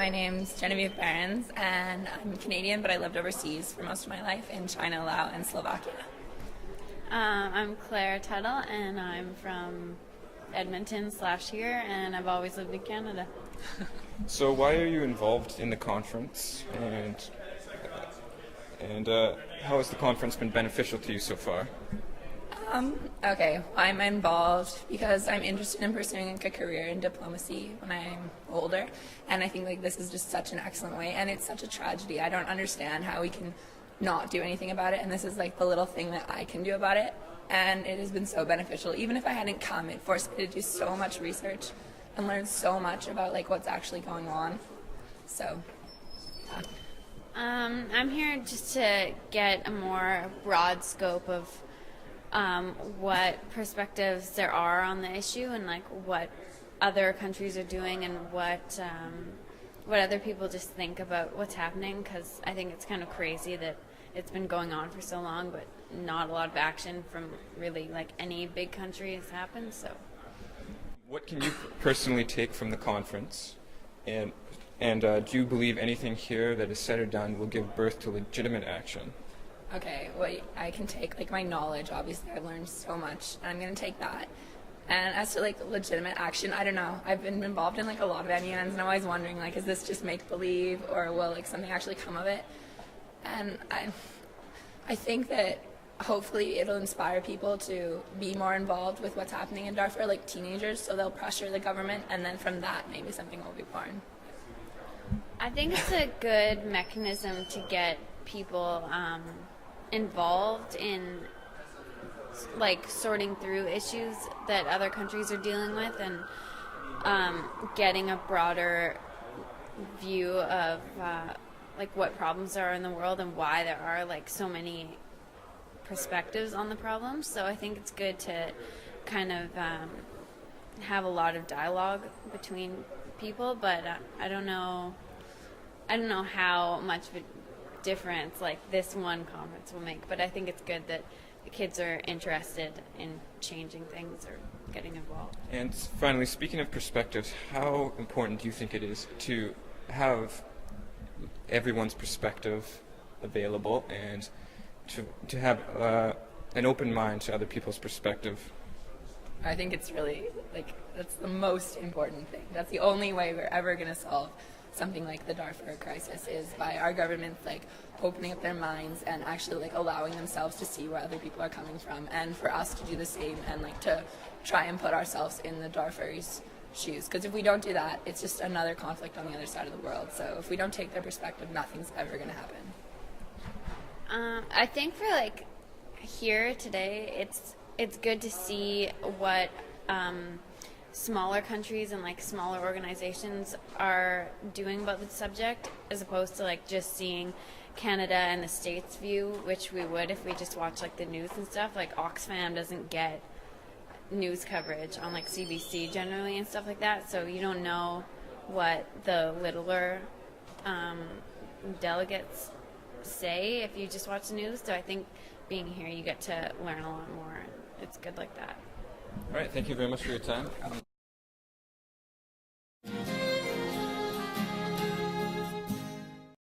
my name's Genevieve Barrens, and I'm Canadian, but I lived overseas for most of my life in China, Laos, and Slovakia. I'm Claire Tuttle, and I'm from Edmonton/here, and I've always lived in Canada. So why are you involved in the conference, and how has the conference been beneficial to you so far? Okay, I'm involved because I'm interested in pursuing a career in diplomacy when I'm older, and I think this is just such an excellent way, and it's such a tragedy. I don't understand how we can not do anything about it, and this is the little thing that I can do about it, and it has been so beneficial. Even if I hadn't come, it forced me to do so much research and learn so much about what's actually going on. So yeah. I'm here just to get a more broad scope of what perspectives there are on the issue, and what other countries are doing, and what other people just think about what's happening, because I think it's kind of crazy that it's been going on for so long, but not a lot of action from really any big country has happened. So What can you personally take from the conference, and do you believe anything here that is said or done will give birth to legitimate action? Okay, well, I can take my knowledge. Obviously, I've learned so much, and I'm going to take that. And as to legitimate action, I don't know. I've been involved in a lot of MUNs, and I'm always wondering is this just make believe, or will something actually come of it? And I think that hopefully it'll inspire people to be more involved with what's happening in Darfur, like teenagers, so they'll pressure the government, and then from that maybe something will be born. I think it's a good mechanism to get people involved in sorting through issues that other countries are dealing with, and getting a broader view of what problems are in the world and why there are so many perspectives on the problems. So I think it's good to kind of have a lot of dialogue between people, but I don't know how much of a difference this one conference will make, but I think it's good that the kids are interested in changing things or getting involved. And finally, speaking of perspectives, how important do you think it is to have everyone's perspective available, and to have an open mind to other people's perspective? I think it's really that's the most important thing. That's the only way we're ever going to solve something like the Darfur crisis, is by our governments opening up their minds and actually allowing themselves to see where other people are coming from, and for us to do the same, and to try and put ourselves in the Darfuri's shoes, because if we don't do that, it's just another conflict on the other side of the world. So if we don't take their perspective, nothing's ever going to happen. I think for here today, it's good to see what smaller countries and smaller organizations are doing about the subject, as opposed to just seeing Canada and the States view, which we would if we just watch the news and stuff. Oxfam doesn't get news coverage on CBC generally and stuff like that, so you don't know what the littler delegates say if you just watch the news. So I think being here, you get to learn a lot more. It's good like that. All right, thank you very much for your time.